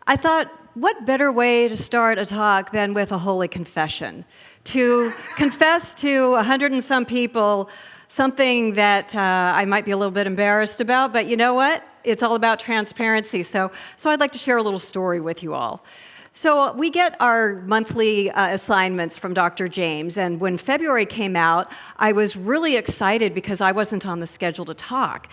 I thought, what better way to start a talk than with a holy confession? To confess to 100 and some people something that I might be a little bit embarrassed about, but you know what? It's all about transparency. So I'd like to share a little story with you all. So we get our monthly assignments from Dr. James, and when February came out, I was really excited because I wasn't on the schedule to talk.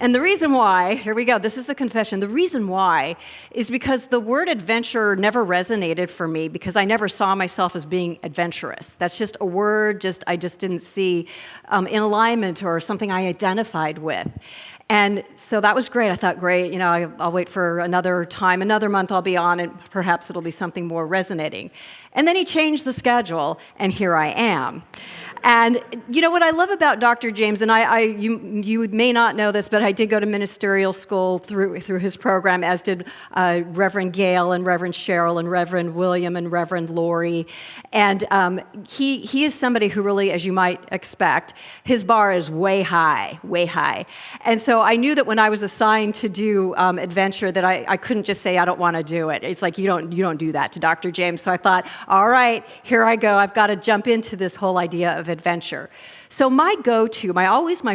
And the reason why, here we go, this is the confession, the reason why is because the word adventure never resonated for me because I never saw myself as being adventurous. That's just a word I just didn't see in alignment or something I identified with. And so that was great. I thought, great, I'll wait for another time, another month I'll be on, and perhaps it'll be something more resonating. And then he changed the schedule, and here I am. And you know what I love about Dr. James, and you may not know this, but I did go to ministerial school through his program, as did Reverend Gail and Reverend Cheryl and Reverend William and Reverend Lori. And he is somebody who really, as you might expect, his bar is way high, way high. And so I knew that when I was assigned to do adventure that I couldn't just say I don't want to do it. It's like you don't do that to Dr. James. So I thought, all right, here I go. I've got to jump into this whole idea of adventure. So my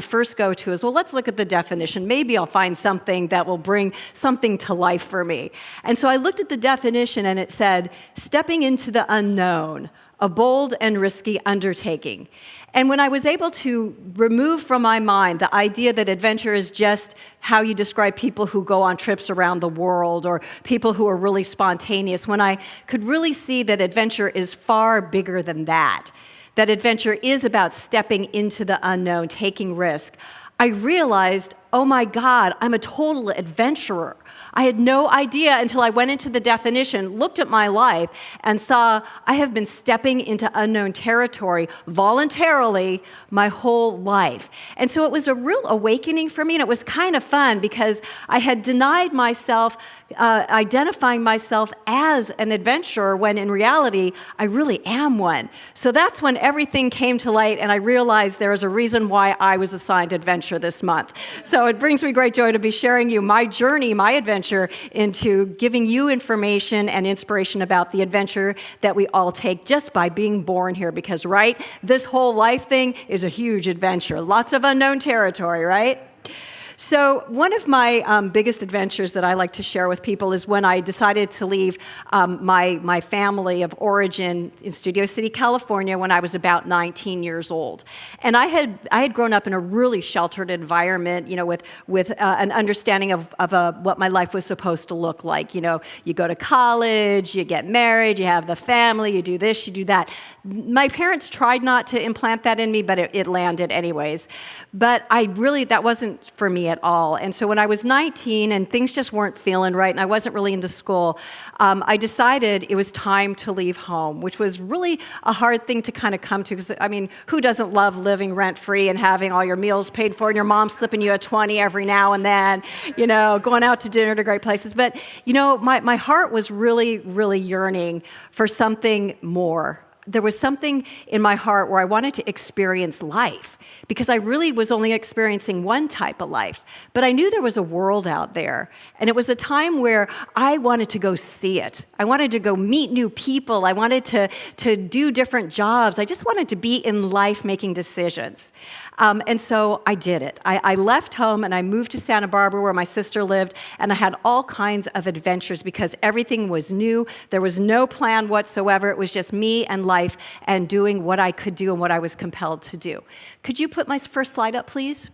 first go-to is, well, let's look at the definition. Maybe I'll find something that will bring something to life for me. And so I looked at the definition and it said, stepping into the unknown, a bold and risky undertaking. And when I was able to remove from my mind the idea that adventure is just how you describe people who go on trips around the world or people who are really spontaneous, when I could really see that adventure is far bigger than that adventure is about stepping into the unknown, taking risk, I realized, oh my God, I'm a total adventurer. I had no idea until I went into the definition, looked at my life, and saw I have been stepping into unknown territory voluntarily my whole life. And so it was a real awakening for me, and it was kind of fun because I had denied myself identifying myself as an adventurer when in reality, I really am one. So that's when everything came to light, and I realized there is a reason why I was assigned adventure this month. So it brings me great joy to be sharing you my journey, my adventure, into giving you information and inspiration about the adventure that we all take just by being born here. Because, right, this whole life thing is a huge adventure. Lots of unknown territory, right? So one of my biggest adventures that I like to share with people is when I decided to leave my family of origin in Studio City, California, when I was about 19 years old. And I had grown up in a really sheltered environment, with an understanding of what my life was supposed to look like. You go to college, you get married, you have the family, you do this, you do that. My parents tried not to implant that in me, but it landed anyways. But that wasn't for me at all. And so when I was 19 and things just weren't feeling right and I wasn't really into school, I decided it was time to leave home, which was really a hard thing to kind of come to. Because, who doesn't love living rent-free and having all your meals paid for and your mom slipping you a 20 every now and then, going out to dinner to great places. But, my heart was really, really yearning for something more. There was something in my heart where I wanted to experience life because I really was only experiencing one type of life. But I knew there was a world out there. And it was a time where I wanted to go see it. I wanted to go meet new people. I wanted to do different jobs. I just wanted to be in life making decisions. And so I did it. I left home and I moved to Santa Barbara where my sister lived, and I had all kinds of adventures because everything was new. There was no plan whatsoever. It was just me and life and doing what I could do and what I was compelled to do. Could you put my first slide up, please?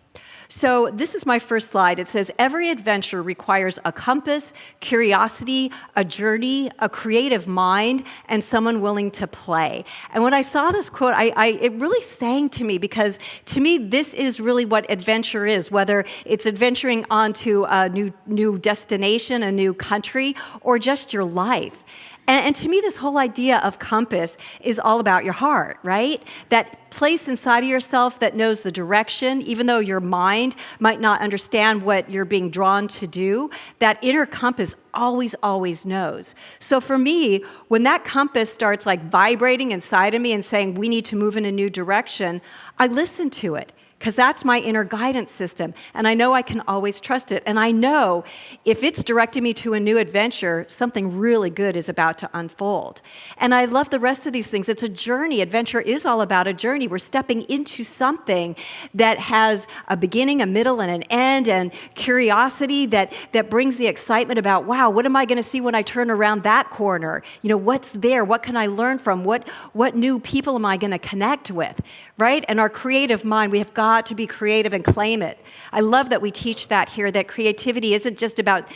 So this is my first slide. It says, every adventure requires a compass, curiosity, a journey, a creative mind, and someone willing to play. And when I saw this quote, it really sang to me because to me, this is really what adventure is, whether it's adventuring onto a new destination, a new country, or just your life. And to me, this whole idea of compass is all about your heart, right? That place inside of yourself that knows the direction, even though your mind might not understand what you're being drawn to do, that inner compass always, always knows. So for me, when that compass starts like vibrating inside of me and saying, we need to move in a new direction, I listen to it. because that's my inner guidance system. And I know I can always trust it. And I know if it's directing me to a new adventure, something really good is about to unfold. And I love the rest of these things. It's a journey. Adventure is all about a journey. We're stepping into something that has a beginning, a middle, and an end, and curiosity that brings the excitement about, wow, what am I going to see when I turn around that corner? What's there? What can I learn from? What new people am I going to connect with, right? And our creative mind, we have got to be creative and claim it. I love that we teach that here, that creativity isn't just about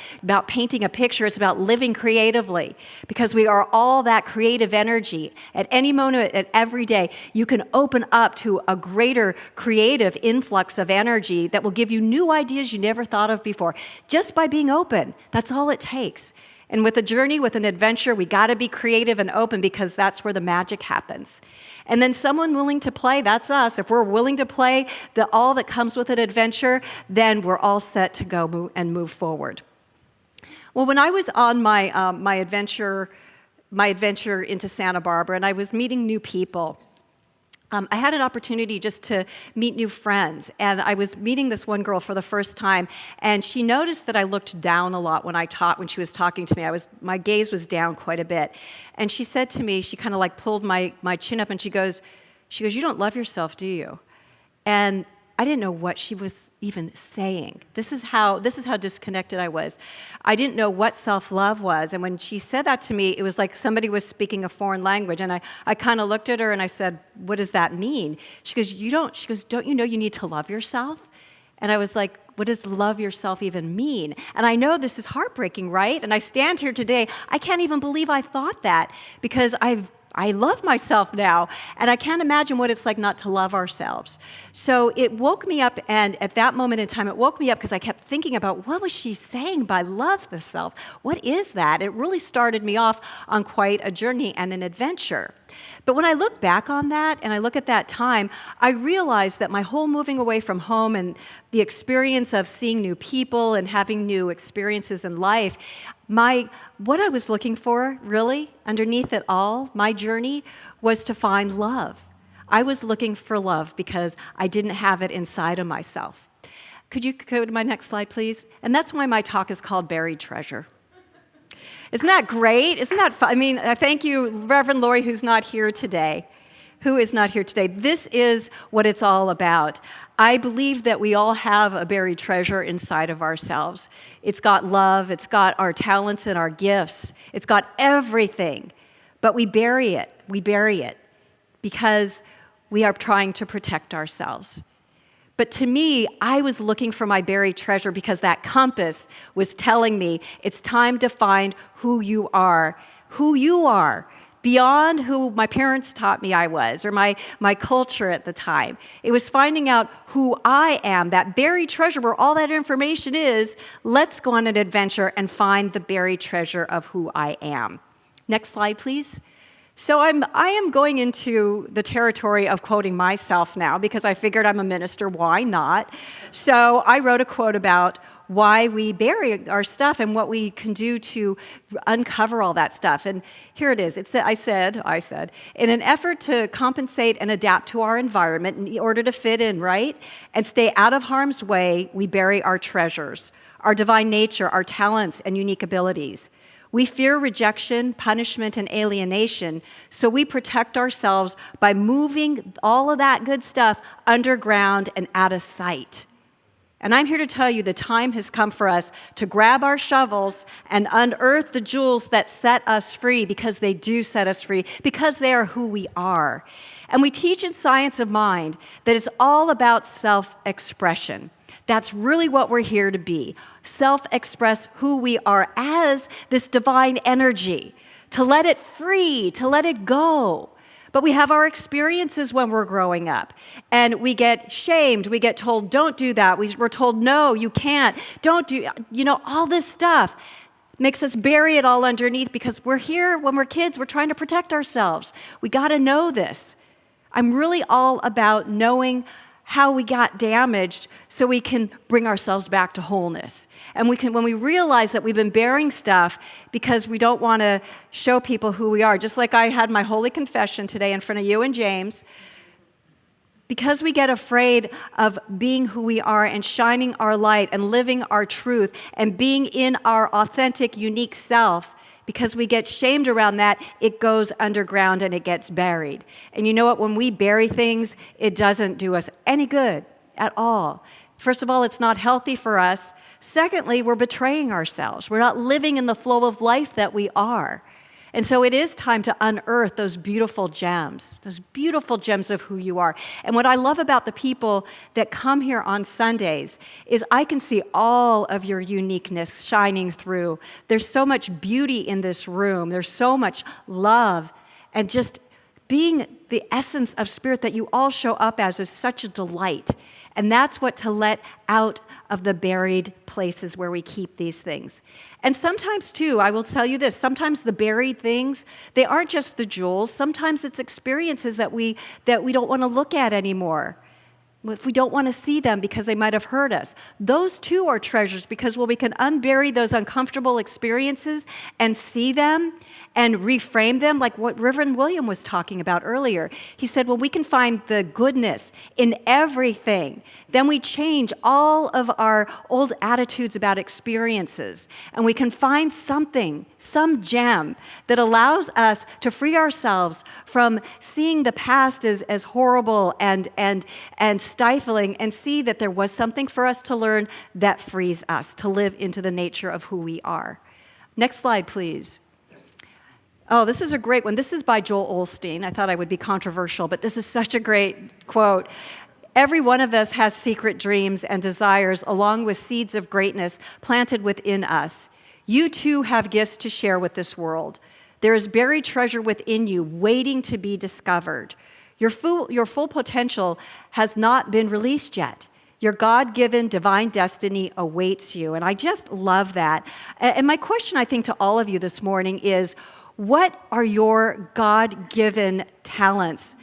painting a picture, it's about living creatively, because we are all that creative energy. At any moment, at every day, you can open up to a greater creative influx of energy that will give you new ideas you never thought of before, just by being open. That's all it takes. And with a journey, with an adventure, we got to be creative and open, because that's where the magic happens. And then someone willing to play, that's us. If we're willing to play all that comes with an adventure, then we're all set to go and move forward. Well, when I was on my adventure into Santa Barbara, and I was meeting new people, I had an opportunity just to meet new friends, and I was meeting this one girl for the first time, and she noticed that I looked down a lot when she was talking to me. My gaze was down quite a bit, and she said to me, she kind of like pulled my chin up, and she goes, "You don't love yourself, do you?" And I didn't know what she was even saying. This is how disconnected I was. I didn't know what self-love was. And when she said that to me, it was like somebody was speaking a foreign language. And I kind of looked at her and I said, "What does that mean?" She goes, "Don't you know you need to love yourself?" And I was like, what does love yourself even mean? And I know this is heartbreaking, right? And I stand here today, I can't even believe I thought that, because I love myself now, and I can't imagine what it's like not to love ourselves. So it woke me up, and at that moment in time, it woke me up because I kept thinking about, what was she saying by love the self? What is that? It really started me off on quite a journey and an adventure. But when I look back on that, and I look at that time, I realized that my whole moving away from home and the experience of seeing new people and having new experiences in life, what I was looking for, really, underneath it all, my journey, was to find love. I was looking for love because I didn't have it inside of myself. Could you go to my next slide, please? And that's why my talk is called Buried Treasure. Isn't that great? Isn't that fun? I mean, thank you, Reverend Lori, who's not here today. Who is not here today? This is what it's all about. I believe that we all have a buried treasure inside of ourselves. It's got love, it's got our talents and our gifts, it's got everything. But we bury it because we are trying to protect ourselves. But to me, I was looking for my buried treasure because that compass was telling me it's time to find who you are, beyond who my parents taught me I was, or my culture at the time. It was finding out who I am, that buried treasure where all that information is. Let's go on an adventure and find the buried treasure of who I am. Next slide, please. So I am going into the territory of quoting myself now, because I figured I'm a minister, why not? So I wrote a quote about why we bury our stuff and what we can do to uncover all that stuff. And here it is. I said, in an effort to compensate and adapt to our environment in order to fit in, right, and stay out of harm's way, we bury our treasures, our divine nature, our talents, and unique abilities. We fear rejection, punishment, and alienation, so we protect ourselves by moving all of that good stuff underground and out of sight. And I'm here to tell you the time has come for us to grab our shovels and unearth the jewels that set us free, because they do set us free, because they are who we are. And we teach in Science of Mind that it's all about self-expression. That's really what we're here to be. Self-express who we are as this divine energy, to let it free, to let it go. But we have our experiences when we're growing up, and we get shamed. We get told, don't do that. We're told, no, you can't. Don't do, all this stuff makes us bury it all underneath, because we're here when we're kids. We're trying to protect ourselves. We got to know this. I'm really all about knowing how we got damaged so we can bring ourselves back to wholeness. And when we realize that we've been burying stuff because we don't want to show people who we are, just like I had my holy confession today in front of you and James, Because we get afraid of being who we are and shining our light and living our truth and being in our authentic, unique self, because we get shamed around that, it goes underground and it gets buried. And you know what? When we bury things, it doesn't do us any good at all. First of all, it's not healthy for us. Secondly, we're betraying ourselves. We're not living in the flow of life that we are. And so it is time to unearth those beautiful gems of who you are. And what I love about the people that come here on Sundays is I can see all of your uniqueness shining through. There's so much beauty in this room. There's so much love. And just being the essence of spirit that you all show up as is such a delight. And that's what to let out of the buried places where we keep these things. And sometimes, too, I will tell you this, sometimes the buried things, they aren't just the jewels. Sometimes it's experiences that we don't want to look at anymore. If we don't want to see them because they might have hurt us. Those, too, are treasures because when we can unbury those uncomfortable experiences and see them and reframe them, like what Reverend William was talking about earlier. He said, when we can find the goodness in everything, then we change all of our old attitudes about experiences, and we can find something, some gem that allows us to free ourselves from seeing the past as horrible and stifling, and see that there was something for us to learn that frees us to live into the nature of who we are. Next slide, please. Oh, this is a great one. This is by Joel Osteen. I thought I would be controversial, but this is such a great quote. Every one of us has secret dreams and desires along with seeds of greatness planted within us. You too have gifts to share with this world. There is buried treasure within you waiting to be discovered. Your full potential has not been released yet. Your God-given divine destiny awaits you. And I just love that. And my question, I think, to all of you this morning is, what are your God-given talents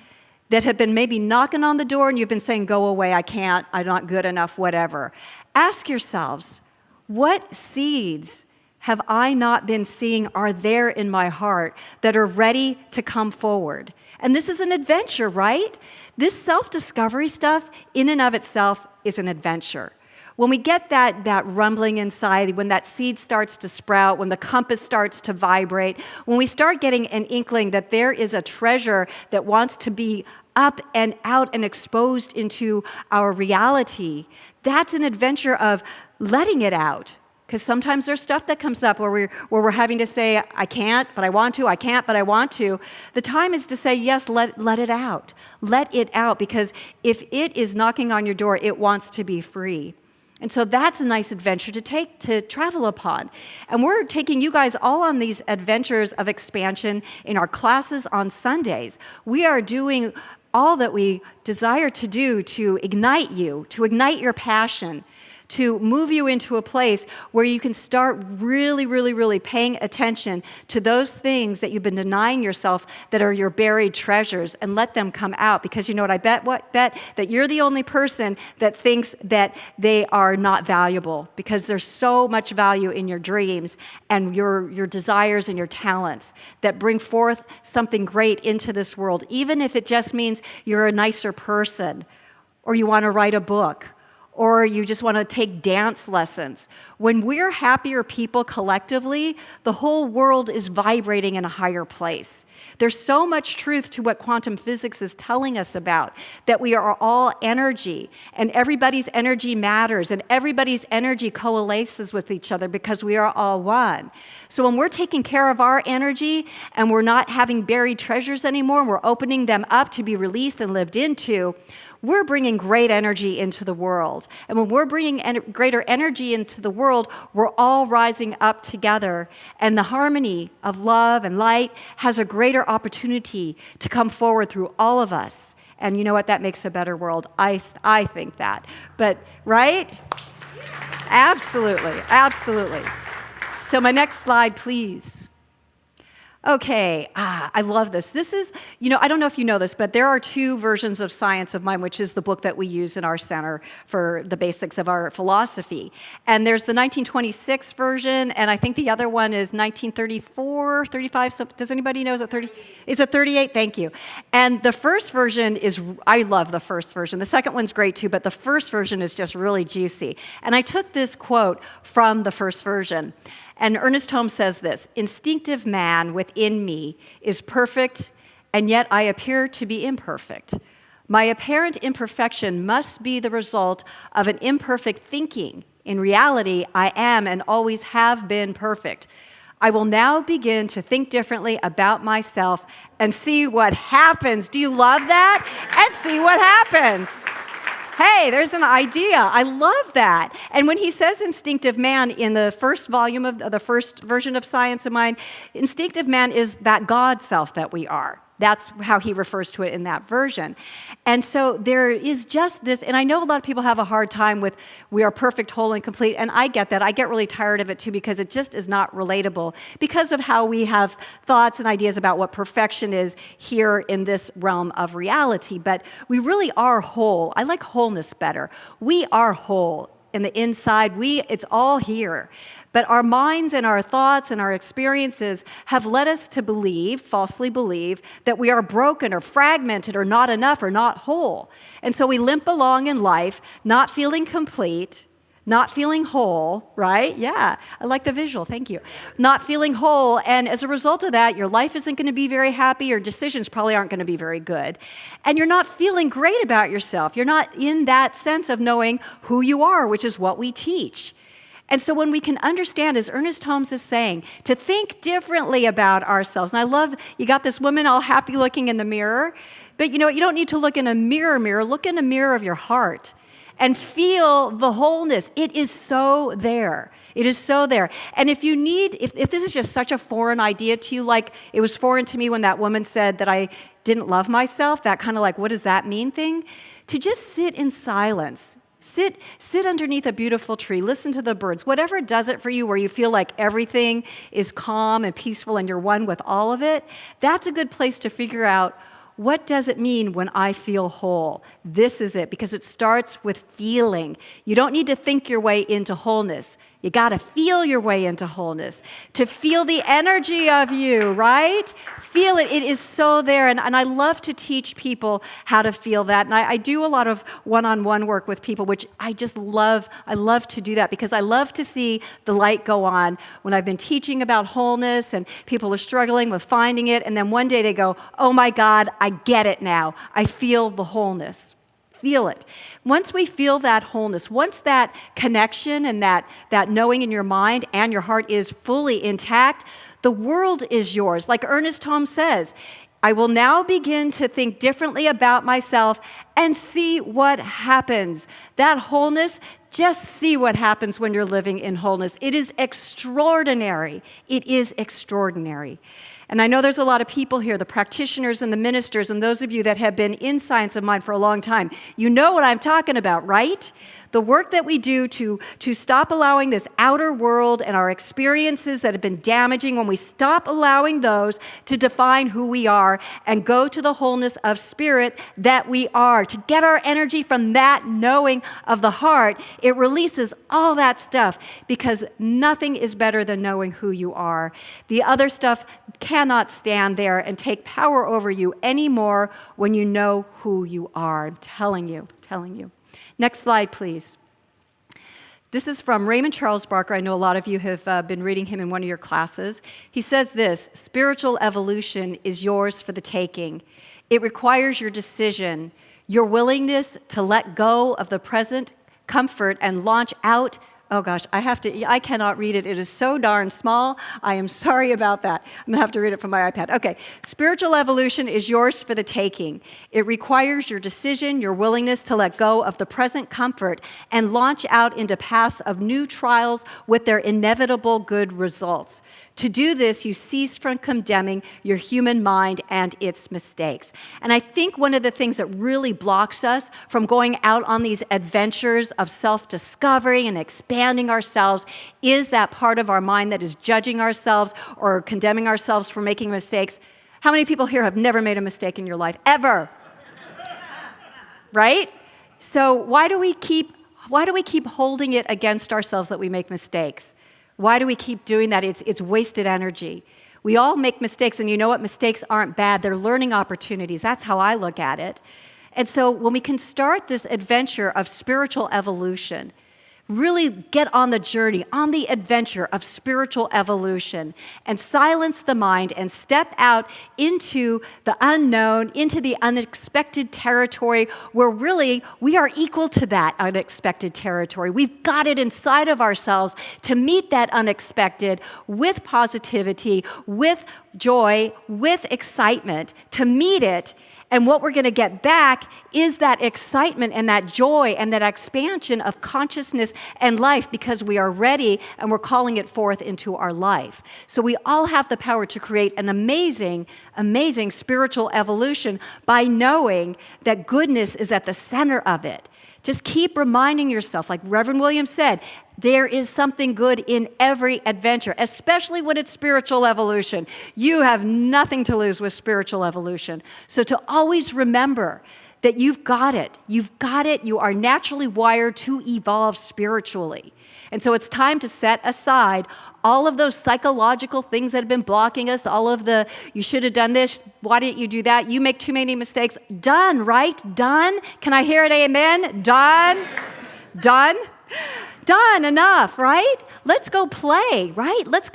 that have been maybe knocking on the door and you've been saying, go away, I can't, I'm not good enough, whatever. Ask yourselves, what seeds have I not been seeing are there in my heart that are ready to come forward? And this is an adventure, right? This self-discovery stuff in and of itself is an adventure. When we get that rumbling inside, when that seed starts to sprout, when the compass starts to vibrate, when we start getting an inkling that there is a treasure that wants to be up and out and exposed into our reality, that's an adventure of letting it out. Because sometimes there's stuff that comes up where we're having to say, I can't, but I want to, I can't, but I want to. The time is to say, yes, let it out. Let it out, because if it is knocking on your door, it wants to be free. And so that's a nice adventure to travel upon. And we're taking you guys all on these adventures of expansion in our classes on Sundays. We are doing all that we desire to do to ignite you, to ignite your passion, to move you into a place where you can start really, really, really paying attention to those things that you've been denying yourself that are your buried treasures, and let them come out. Because you know what I bet? That you're the only person that thinks that they are not valuable, because there's so much value in your dreams and your desires and your talents that bring forth something great into this world, even if it just means you're a nicer person, or you want to write a book, or you just want to take dance lessons. When we're happier people collectively, the whole world is vibrating in a higher place. There's so much truth to what quantum physics is telling us about, that we are all energy, and everybody's energy matters, and everybody's energy coalesces with each other because we are all one. So when we're taking care of our energy and we're not having buried treasures anymore, and we're opening them up to be released and lived into, we're bringing great energy into the world. And when we're bringing greater energy into the world, we're all rising up together. And the harmony of love and light has a greater opportunity to come forward through all of us. And you know what? That makes a better world. I think that. But, right? Absolutely, absolutely. So my next slide, please. Okay, I love this. This is, I don't know if you know this, but there are two versions of Science of Mind, which is the book that we use in our center for the basics of our philosophy. And there's the 1926 version, and I think the other one is 1934, 35. Does anybody know? Is it 30? Is it 38? Thank you. And the first version I love the first version. The second one's great too, but the first version is just really juicy. And I took this quote from the first version. And Ernest Holmes says this: "Instinctive man within me is perfect, and yet I appear to be imperfect. My apparent imperfection must be the result of an imperfect thinking. In reality, I am and always have been perfect. I will now begin to think differently about myself and see what happens." Do you love that? And see what happens. Hey, there's an idea. I love that. And when he says instinctive man in the first volume of the first version of Science of Mind, instinctive man is that God self that we are. That's how he refers to it in that version. And so there is just this, and I know a lot of people have a hard time with we are perfect, whole, and complete, and I get that. I get really tired of it too because it just is not relatable because of how we have thoughts and ideas about what perfection is here in this realm of reality. But we really are whole. I like wholeness better. We are whole. In the inside, it's all here. But our minds and our thoughts and our experiences have led us to believe, falsely believe, that we are broken or fragmented or not enough or not whole. And so we limp along in life, not feeling complete, not feeling whole, right? Yeah, I like the visual, thank you. Not feeling whole, and as a result of that, your life isn't going to be very happy, your decisions probably aren't going to be very good, and you're not feeling great about yourself. You're not in that sense of knowing who you are, which is what we teach. And so when we can understand, as Ernest Holmes is saying, to think differently about ourselves, and I love, you got this woman all happy looking in the mirror, but you know what, you don't need to look in a mirror, look in a mirror of your heart. And feel the wholeness. It is so there. It is so there. And if you need, if this is just such a foreign idea to you, like it was foreign to me when that woman said that I didn't love myself, that kind of like, what does that mean thing? To just sit in silence. Sit underneath a beautiful tree, listen to the birds, whatever does it for you, where you feel like everything is calm and peaceful and you're one with all of it, that's a good place to figure out, what does it mean when I feel whole? This is it, because it starts with feeling. You don't need to think your way into wholeness. You got to feel your way into wholeness, to feel the energy of you, right? Feel it. It is so there. And I love to teach people how to feel that. And I do a lot of one-on-one work with people, which I just love. I love to do that because I love to see the light go on when I've been teaching about wholeness and people are struggling with finding it. And then one day they go, oh my God, I get it now. I feel the wholeness. Feel it. Once we feel that wholeness, once that connection and that knowing in your mind and your heart is fully intact, the world is yours. Like Ernest Holmes says, I will now begin to think differently about myself and see what happens. That wholeness, just see what happens when you're living in wholeness. It is extraordinary. It is extraordinary. And I know there's a lot of people here, the practitioners and the ministers, and those of you that have been in Science of Mind for a long time. You know what I'm talking about, right? The work that we do to stop allowing this outer world and our experiences that have been damaging, when we stop allowing those to define who we are and go to the wholeness of spirit that we are, to get our energy from that knowing of the heart, it releases all that stuff, because nothing is better than knowing who you are. The other stuff cannot stand there and take power over you anymore when you know who you are. I'm telling you. Next slide, please. This is from Raymond Charles Barker. I know a lot of you have been reading him in one of your classes. He says this: spiritual evolution is yours for the taking. It requires your decision, your willingness to let go of the present comfort and launch out. Oh gosh, I cannot read it. It is so darn small. I am sorry about that. I'm gonna have to read it from my iPad. Okay, spiritual evolution is yours for the taking. It requires your decision, your willingness to let go of the present comfort and launch out into paths of new trials with their inevitable good results. To do this, you cease from condemning your human mind and its mistakes. And I think one of the things that really blocks us from going out on these adventures of self-discovery and expansion understanding ourselves is that part of our mind that is judging ourselves or condemning ourselves for making mistakes. How many people here have never made a mistake in your life? Ever? Right? So why do we keep holding it against ourselves that we make mistakes? Why do we keep doing that? It's wasted energy. We all make mistakes, and you know what? Mistakes aren't bad. They're learning opportunities. That's how I look at it. And so when we can start this adventure of spiritual evolution, really get on the journey, on the adventure of spiritual evolution, and silence the mind and step out into the unknown, into the unexpected territory where really we are equal to that unexpected territory. We've got it inside of ourselves to meet that unexpected with positivity, with joy, with excitement, to meet it. And what we're going to get back is that excitement and that joy and that expansion of consciousness and life because we are ready and we're calling it forth into our life. So we all have the power to create an amazing, amazing spiritual evolution by knowing that goodness is at the center of it. Just keep reminding yourself, like Reverend Williams said, there is something good in every adventure, especially when it's spiritual evolution. You have nothing to lose with spiritual evolution. So to always remember that you've got it. You've got it. You are naturally wired to evolve spiritually. And so it's time to set aside all of those psychological things that have been blocking us, all of the, you should have done this, why didn't you do that? You make too many mistakes. Done, right? Done? Can I hear an amen? Done? Done? Done, enough, right? Let's go play, right? Let's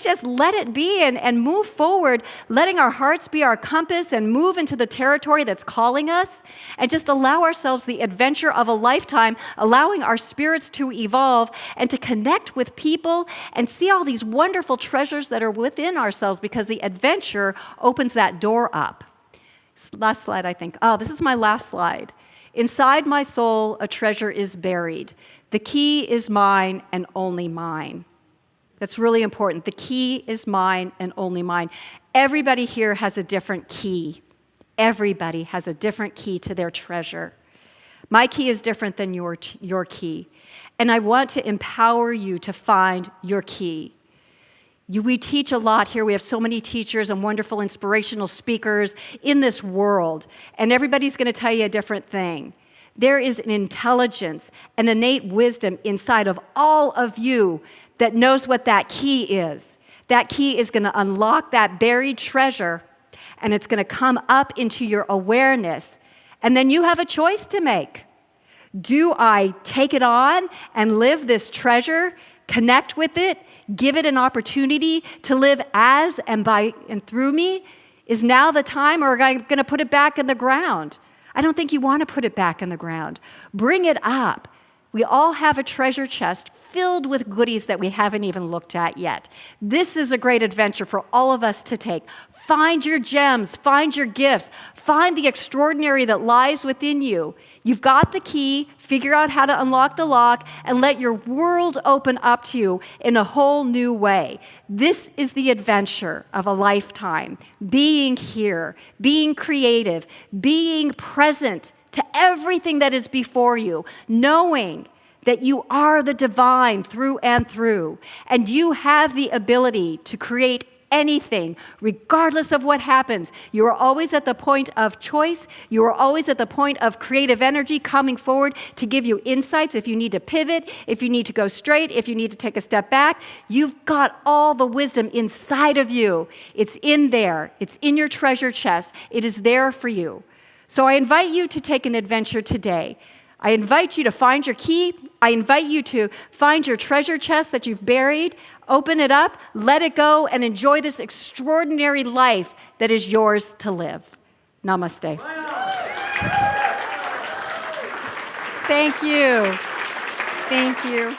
just let it be and move forward, letting our hearts be our compass and move into the territory that's calling us and just allow ourselves the adventure of a lifetime, allowing our spirits to evolve and to connect with people and see all these wonderful treasures that are within ourselves because the adventure opens that door up. Last slide, I think. Oh, this is my last slide. Inside my soul, a treasure is buried. The key is mine and only mine. That's really important. The key is mine and only mine. Everybody here has a different key. Everybody has a different key to their treasure. My key is different than your key. And I want to empower you to find your key. We teach a lot here. We have so many teachers and wonderful inspirational speakers in this world. And everybody's going to tell you a different thing. There is an intelligence, an innate wisdom inside of all of you that knows what that key is. That key is going to unlock that buried treasure, and it's going to come up into your awareness. And then you have a choice to make. Do I take it on and live this treasure, connect with it, give it an opportunity to live as and by and through me? Is now the time, or am I going to put it back in the ground? I don't think you want to put it back in the ground. Bring it up. We all have a treasure chest filled with goodies that we haven't even looked at yet. This is a great adventure for all of us to take. Find your gems, find your gifts, find the extraordinary that lies within you. You've got the key, figure out how to unlock the lock, and let your world open up to you in a whole new way. This is the adventure of a lifetime. Being here, being creative, being present to everything that is before you, knowing that you are the divine through and through, and you have the ability to create anything, regardless of what happens. You are always at the point of choice. You are always at the point of creative energy coming forward to give you insights if you need to pivot, if you need to go straight, if you need to take a step back. You've got all the wisdom inside of you. It's in there. It's in your treasure chest. It is there for you. So I invite you to take an adventure today. I invite you to find your key. I invite you to find your treasure chest that you've buried, open it up, let it go, and enjoy this extraordinary life that is yours to live. Namaste. Thank you. Thank you.